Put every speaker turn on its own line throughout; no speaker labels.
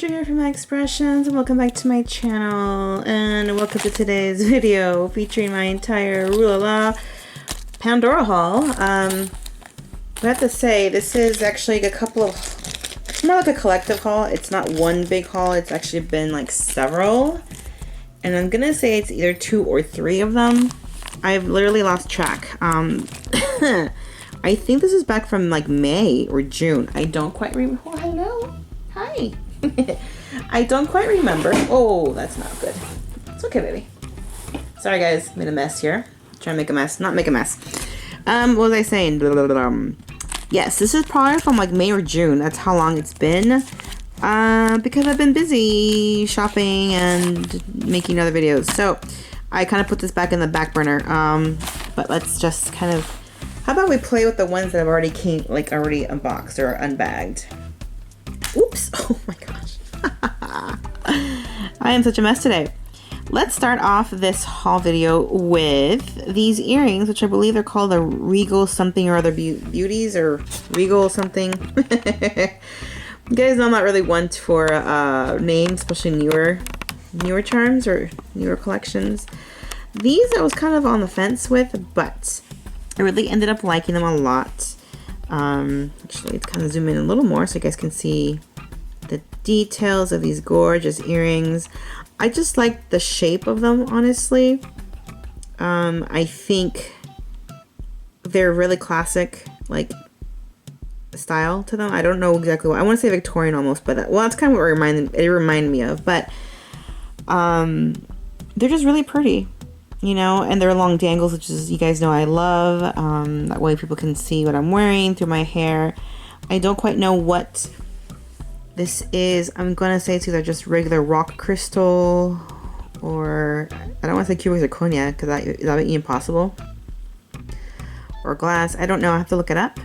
here from Xpressions, and welcome back to my channel, and welcome to today's video featuring my entire Pandora haul. I have to say, this is actually a couple of, more like a collective haul. It's not one big haul, it's actually been like several, and I'm gonna say it's either 2 or 3 of them. I've literally lost track. I think this is back from like May or June. I don't quite remember. Oh, hello. Hi. I don't quite remember. Oh, that's not good. It's okay, baby. Sorry, guys. Made a mess here. Trying to make a mess. Not make a mess. What was I saying? Yes, this is probably from like May or June. That's how long it's been. Because I've been busy shopping and making other videos. So, I kind of put this back in the back burner. But let's just kind of... How about we play with the ones that have already already unboxed or unbagged? Oops! Oh my gosh. I am such a mess today. Let's start off this haul video with these earrings, which I believe they're called the Regal something or other beauties, or Regal something. You guys know I'm not really one for names, especially newer charms or newer collections. These I was kind of on the fence with, but I really ended up liking them a lot. Actually, let's kind of zoom in a little more so you guys can see the details of these gorgeous earrings. I just like the shape of them, honestly. I think they're really classic, like, style to them. I don't know exactly what, I want to say Victorian almost, but well, that's kind of what it reminded me of, but they're just really pretty. You know, and they're long dangles, which is, you guys know I love. That way people can see what I'm wearing through my hair. I don't quite know what this is. I'm gonna say it's either just regular rock crystal, or I don't want to say cubic zirconia because that would be impossible, or glass. I don't know. I have to look it up.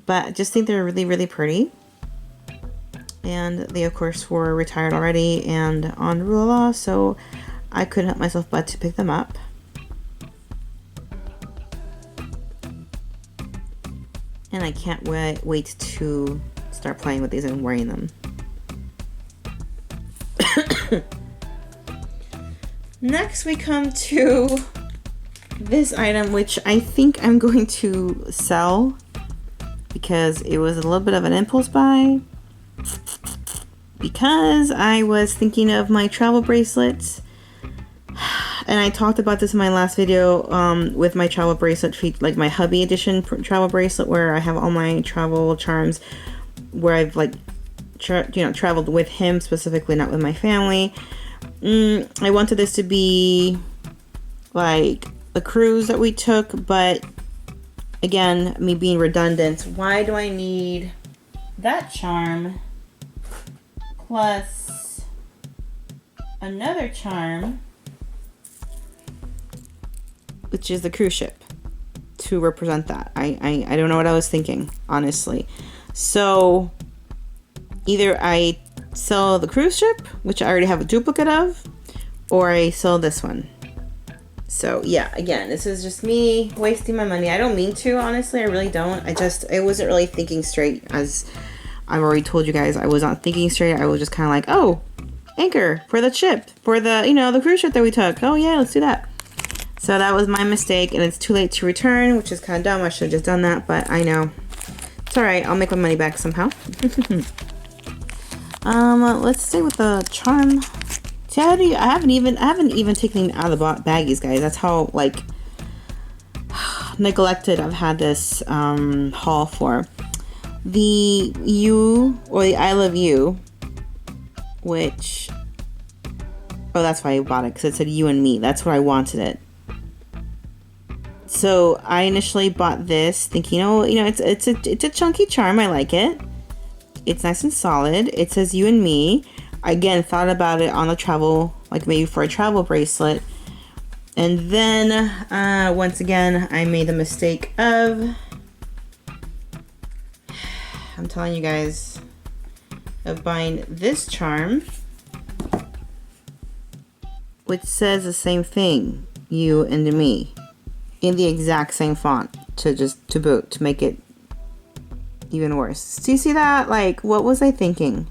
But I just think they're really, really pretty. And they, of course, were retired already and on Regal, so I couldn't help myself but to pick them up. And I can't wait to start playing with these and wearing them. Next we come to this item, which I think I'm going to sell because it was a little bit of an impulse buy. Because I was thinking of my travel bracelets. And I talked about this in my last video with my travel bracelet, like my hubby edition travel bracelet, where I have all my travel charms, where I've like, traveled with him specifically, not with my family. I wanted this to be like the cruise that we took, but again, me being redundant, why do I need that charm plus another charm, which is the cruise ship, to represent that? I don't know what I was thinking, honestly. So either I sell the cruise ship, which I already have a duplicate of, or I sell this one. So yeah, again, this is just me wasting my money. I don't mean to, honestly. I really don't. I wasn't really thinking straight. As I've already told you guys, I was not thinking straight. I was just kind of like, oh, anchor for the ship, for the, the cruise ship that we took. Oh yeah, let's do that. So that was my mistake, and it's too late to return, which is kind of dumb. I should have just done that, but I know. It's alright, I'll make my money back somehow. Let's stay with the charm. See, I haven't even taken them out of the baggies, guys. That's how, like, neglected I've had this haul for. The You, or the I Love You, which, oh, that's why I bought it, because it said you and me. That's where I wanted it. So I initially bought this thinking, oh, it's a chunky charm. I like it. It's nice and solid. It says you and me. I, again, thought about it on the travel, like maybe for a travel bracelet. And then, once again, I made the mistake of, I'm telling you guys, of buying this charm, which says the same thing, you and me, in the exact same font, to boot, to make it even worse. Do you see that? Like, what was I thinking?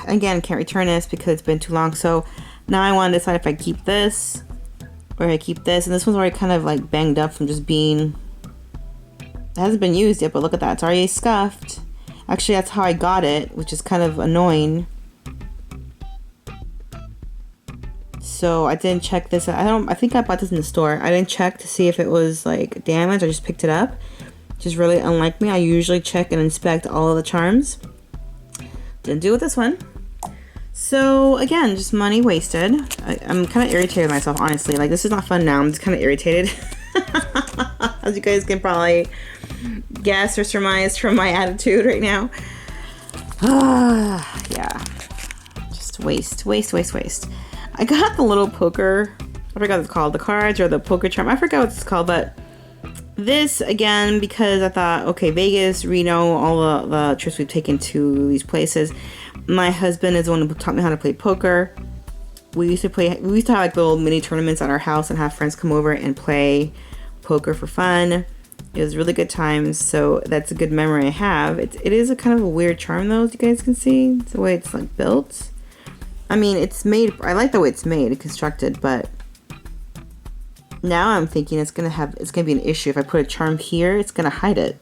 Again, can't return this because it's been too long. So now I want to decide if I keep this or I keep this. And this one's already kind of like banged up from just being, it hasn't been used yet, but look at that, it's already scuffed. Actually, that's how I got it, which is kind of annoying. So I didn't check this. I think I bought this in the store. I didn't check to see if it was like damaged. I just picked it up, which is really unlike me. I usually check and inspect all of the charms. Didn't do it with this one. So again, just money wasted. I'm kind of irritated with myself, honestly. Like, this is not fun now. I'm just kind of irritated. As you guys can probably guess or surmise from my attitude right now. Yeah. Just waste. I got the little poker, I forgot what it's called, the cards or the poker charm. I forgot what it's called, but this, again, because I thought, okay, Vegas, Reno, all the trips we've taken to these places. My husband is the one who taught me how to play poker. We used to have like little mini tournaments at our house and have friends come over and play poker for fun. It was really good times, so that's a good memory I have. It is a kind of a weird charm though, as you guys can see. It's the way it's like built. I mean, it's made, I like the way it's made and constructed, but now I'm thinking it's gonna be an issue. If I put a charm here, it's gonna hide it.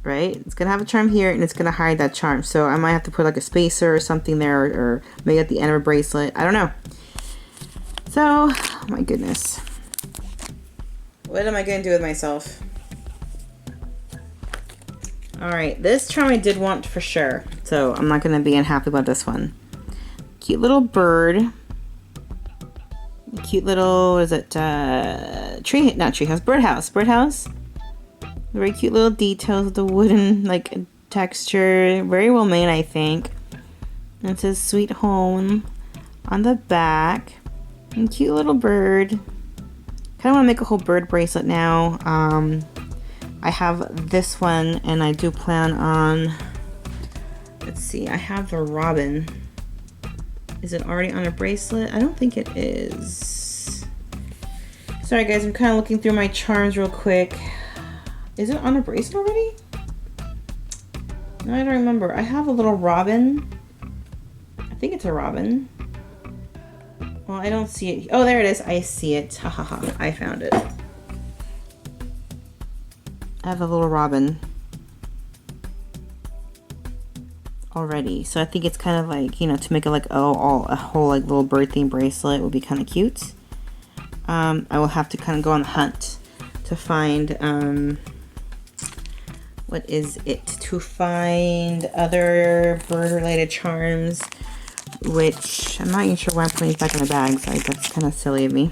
Right? It's gonna have a charm here and it's gonna hide that charm. So I might have to put like a spacer or something there, or maybe at the end of a bracelet. I don't know. So, oh my goodness. What am I gonna do with myself? Alright, this charm I did want for sure. So I'm not gonna be unhappy about this one. Cute little bird. Cute little, is it Birdhouse. Very cute little details with the wooden like texture. Very well made, I think. And it says Sweet Home on the back. And cute little bird. Kind of want to make a whole bird bracelet now. I have this one and I do plan on, let's see, I have the robin. Is it already on a bracelet? I don't think it is. Sorry guys, I'm kind of looking through my charms real quick. Is it on a bracelet already? No, I don't remember. I have a little robin. I think it's a robin. Well, I don't see it. Oh, there it is. I see it. Ha ha ha. I found it. I have a little robin already. So I think it's kind of like, you know, to make it like a whole like little bird themed bracelet would be kind of cute. I will have to kind of go on the hunt to find what is it? To find other bird related charms, which I'm not even sure why I'm putting these back in the bag, so that's kind of silly of me.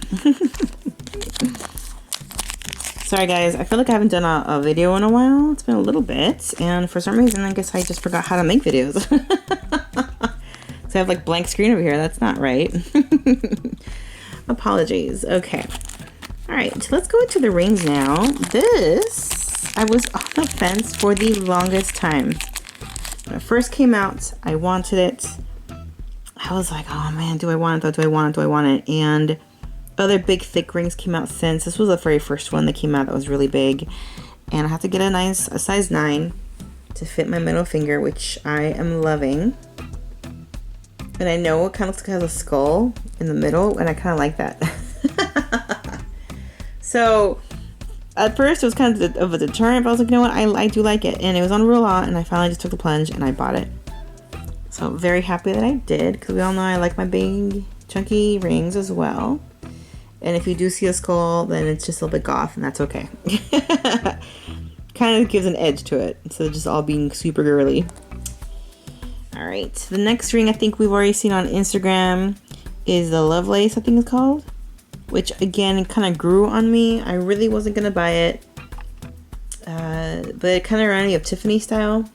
Sorry guys, I feel like I haven't done a video in a while. It's been a little bit, and for some reason I guess I just forgot how to make videos. So I have like blank screen over here. That's not right. Apologies. Okay. Alright, so let's go into the rings now. This, I was on the fence for the longest time. When it first came out, I wanted it. I was like, oh man, do I want it though? Do I want it? And other big thick rings came out since. This was the very first one that came out that was really big. And I have to get a size 9 to fit my middle finger, which I am loving. And I know it kind of looks like it has a skull in the middle, and I kind of like that. So at first it was kind of a deterrent, but I was like, you know what, I do like it. And it was on Regal, and I finally just took the plunge and I bought it. So very happy that I did, because we all know I like my big chunky rings as well. And if you do see a skull, then it's just a little bit goth, and that's okay. Kind of gives an edge to it, instead of just all being super girly. Alright, the next ring I think we've already seen on Instagram is the Lovelace, I think it's called. Which again, kind of grew on me. I really wasn't going to buy it. But it kind of reminded me of Tiffany style.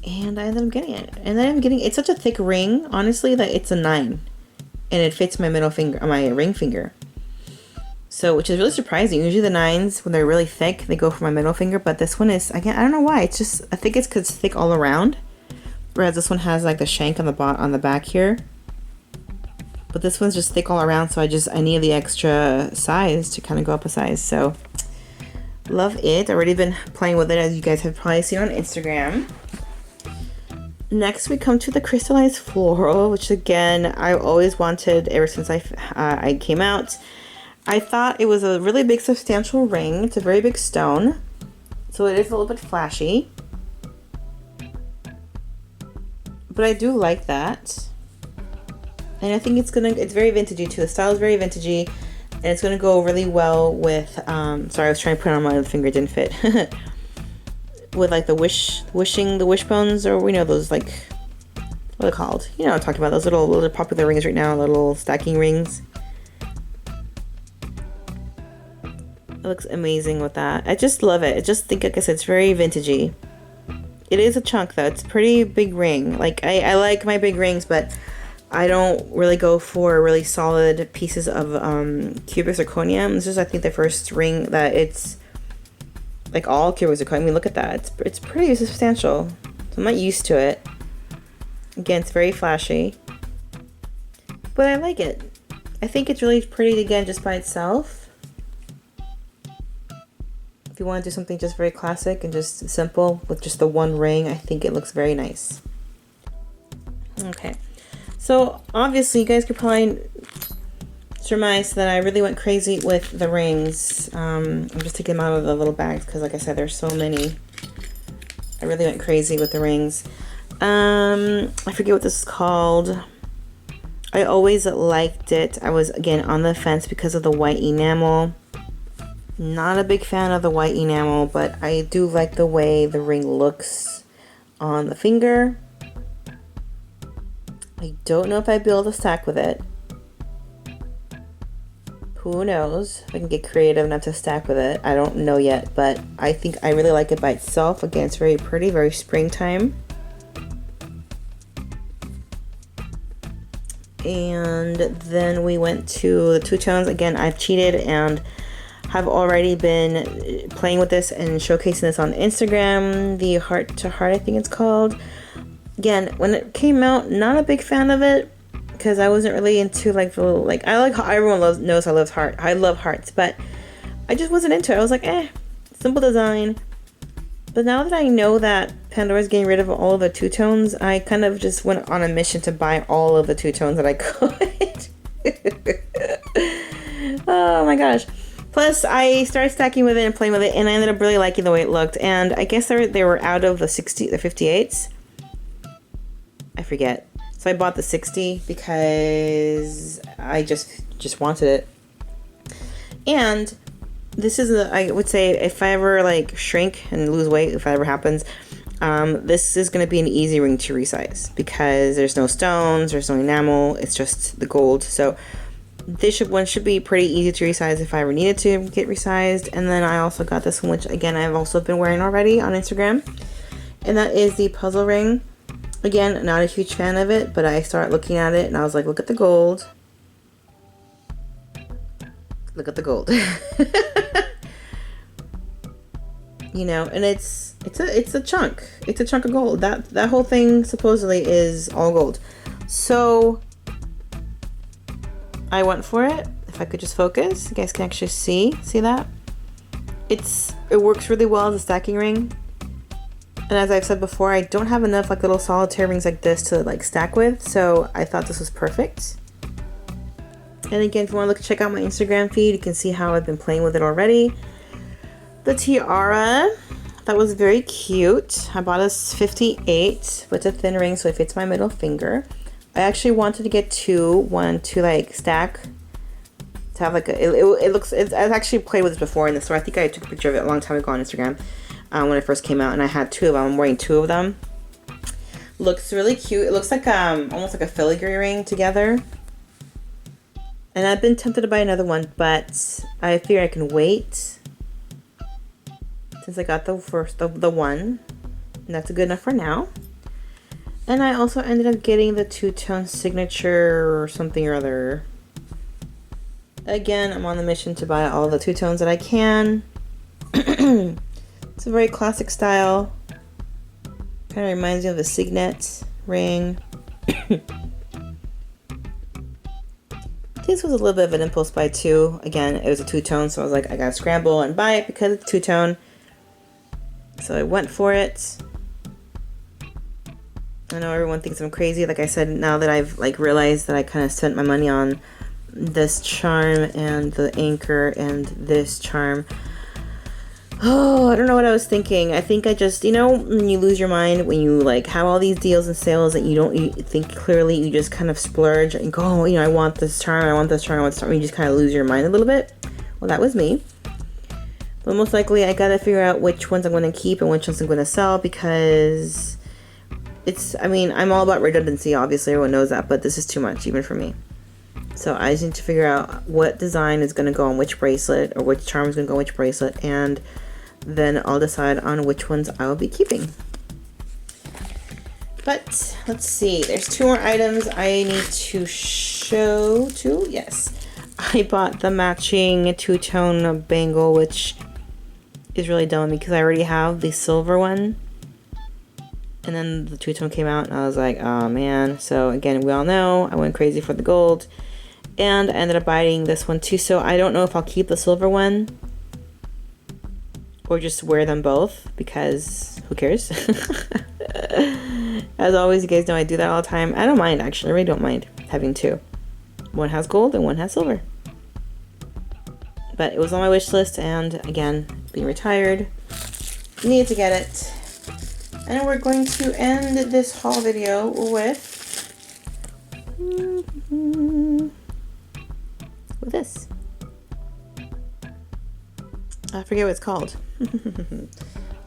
And I ended up getting it. And then it's such a thick ring, honestly, that it's a 9. And it fits my middle finger, my ring finger. So, which is really surprising. Usually the 9s, when they're really thick, they go for my middle finger. But this one is, again, I don't know why. It's just, I think it's because it's thick all around. Whereas this one has like the shank on the back here. But this one's just thick all around. So I need the extra size to kind of go up a size. So, Love it. I've already been playing with it, as you guys have probably seen on Instagram. Next, we come to the crystallized floral, which again, I've always wanted ever since I came out. I thought it was a really big, substantial ring. It's a very big stone, so it is a little bit flashy. But I do like that. And I think it's very vintagey too. The style is very vintagey. And it's gonna go really well with, sorry, I was trying to put it on my other finger, it didn't fit. With like the wishbones, or we know those, like, what are they called? You know what I'm talking about, those little popular rings right now, little stacking rings. It looks amazing with that. I just love it. I just think, like I said, it's very vintagey. It is a chunk though. It's a pretty big ring. Like, I like my big rings, but I don't really go for really solid pieces of cubic zirconium. This is, I think, the first ring that it's like all cubic zirconium. I mean, look at that. It's pretty substantial. So I'm not used to it. Again, it's very flashy, but I like it. I think it's really pretty, again, just by itself. If you want to do something just very classic and just simple with just the one ring, I think it looks very nice. Okay. So obviously you guys could probably surmise that I really went crazy with the rings. I'm just taking them out of the little bags because, like I said, there's so many. I really went crazy with the rings. I forget what this is called. I always liked it. I was, again, on the fence because of the white enamel. Not a big fan of the white enamel, but I do like the way the ring looks on the finger. I don't know if I'd be able to stack with it. Who knows if I can get creative enough to stack with it. I don't know yet, but I think I really like it by itself. Again, it's very pretty, very springtime. And then we went to the two tones. Again, I've cheated and have already been playing with this and showcasing this on Instagram. The Heart to Heart, I think it's called. Again, when it came out, not a big fan of it because I wasn't really into like the little, like, I like how everyone knows I love hearts, but I just wasn't into it. I was like, simple design. But now that I know that Pandora's getting rid of all of the two tones, I kind of just went on a mission to buy all of the two tones that I could. Oh my gosh. Plus, I started stacking with it and playing with it, and I ended up really liking the way it looked. And I guess they were out of the 58s. I forget. So I bought the 60 because I just wanted it. And this is I would say, if I ever like shrink and lose weight, if that ever happens, this is going to be an easy ring to resize because there's no stones, there's no enamel, it's just the gold. So one should be pretty easy to resize if I ever needed to get resized. And then I also got this one, which again I've also been wearing already on Instagram, and that is the puzzle ring. Again, not a huge fan of it, but I started looking at it and I was like, look at the gold. Look at the gold. You know, and it's a chunk. It's a chunk of gold. That whole thing supposedly is all gold. So I went for it. If I could just focus, you guys can actually see that. It works really well as a stacking ring. And as I've said before, I don't have enough like little solitaire rings like this to like stack with, so I thought this was perfect. And again, if you want to check out my Instagram feed, you can see how I've been playing with it already. The tiara, that was very cute. I bought a 58 with a thin ring, so it fits my middle finger. I actually wanted to get one to like stack, to have like I've actually played with this before in the store. I think I took a picture of it a long time ago on Instagram. When it first came out, and I had two of them. I'm wearing two of them. Looks really cute. It looks like almost like a filigree ring together. And I've been tempted to buy another one, but I figure I can wait since I got the one, and that's good enough for now. And I also ended up getting the two-tone signature or something or other. Again, I'm on the mission to buy all the two tones that I can. It's a very classic style. Kind of reminds me of a signet ring. This was a little bit of an impulse buy too. Again, it was a two-tone, so I was like, I gotta scramble and buy it because it's two-tone. So I went for it. I know everyone thinks I'm crazy. Like I said, now that I've like realized that I kind of spent my money on this charm and the anchor and this charm. Oh, I don't know what I was thinking. I think I just, you know, when you lose your mind, when you like have all these deals and sales that you think clearly, you just kind of splurge and go, oh, you know, I want this charm, I want this charm, I want this charm. You just kind of lose your mind a little bit. Well, that was me. But most likely I gotta figure out which ones I'm going to keep and which ones I'm going to sell, because it's, I mean, I'm all about redundancy, obviously, everyone knows that, but this is too much, even for me. So I just need to figure out what design is going to go on which bracelet, or which charm is going to go on which bracelet, and then I'll decide on which ones I will be keeping. But let's see, there's 2 more items I need to show too. Yes, I bought the matching two-tone bangle, which is really dumb because I already have the silver one, and then the two-tone came out and I was like, oh man. So again, we all know I went crazy for the gold, and I ended up buying this one too. So I don't know if I'll keep the silver one or just wear them both, because who cares? As always, you guys know I do that all the time. I don't mind, actually. I really don't mind having 2. One has gold and one has silver. But it was on my wish list, and again, being retired, needed to get it. And we're going to end this haul video with this. I forget what it's called.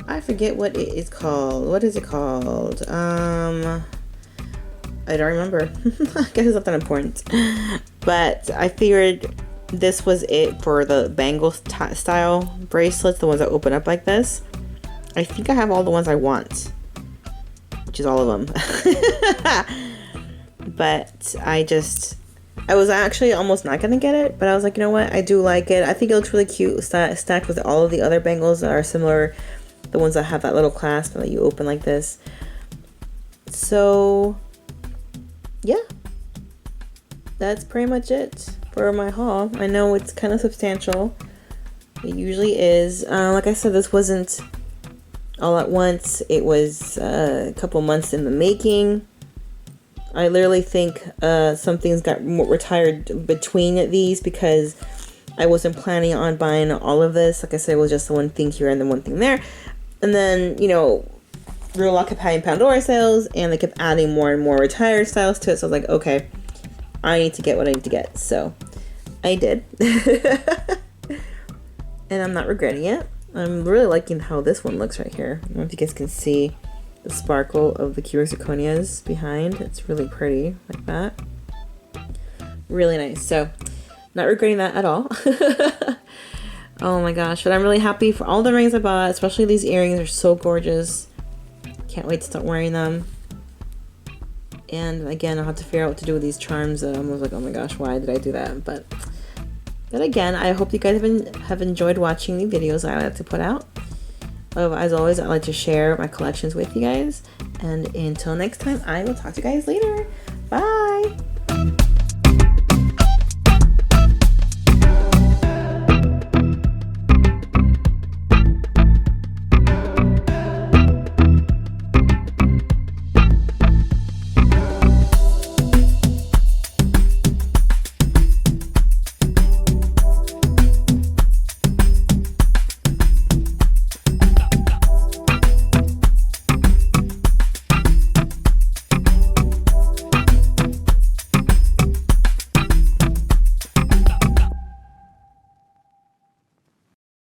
I forget what it is called. What is it called? I don't remember. I guess it's not that important. But I figured this was it for the bangle style bracelets, the ones that open up like this. I think I have all the ones I want, which is all of them. But I was actually almost not gonna get it, but I was like, you know what, I do like it. I think it looks really cute stacked with all of the other bangles that are similar, the ones that have that little clasp that you open like this. So yeah, that's pretty much it for my haul. I know it's kind of substantial. It usually is. Like I said, this wasn't all at once. It was a couple months in the making. I literally think some things got retired between these because I wasn't planning on buying all of this. Like I said, it was just the one thing here and then one thing there. And then, you know, Regal kept having Pandora sales, and they kept adding more and more retired styles to it. So I was like, okay, I need to get what I need to get. So I did. And I'm not regretting it. I'm really liking how this one looks right here. I don't know if you guys can see the sparkle of the cubic zirconias behind. It's really pretty like that. Really nice. So not regretting that at all. Oh my gosh, but I'm really happy for all the rings I bought, especially these earrings. They're so gorgeous. Can't wait to start wearing them. And again, I'll have to figure out what to do with these charms. I was like, oh my gosh, why did I do that? But again, I hope you guys have enjoyed watching the videos I like to put out. As always, I like to share my collections with you guys. And until next time, I will talk to you guys later. Bye!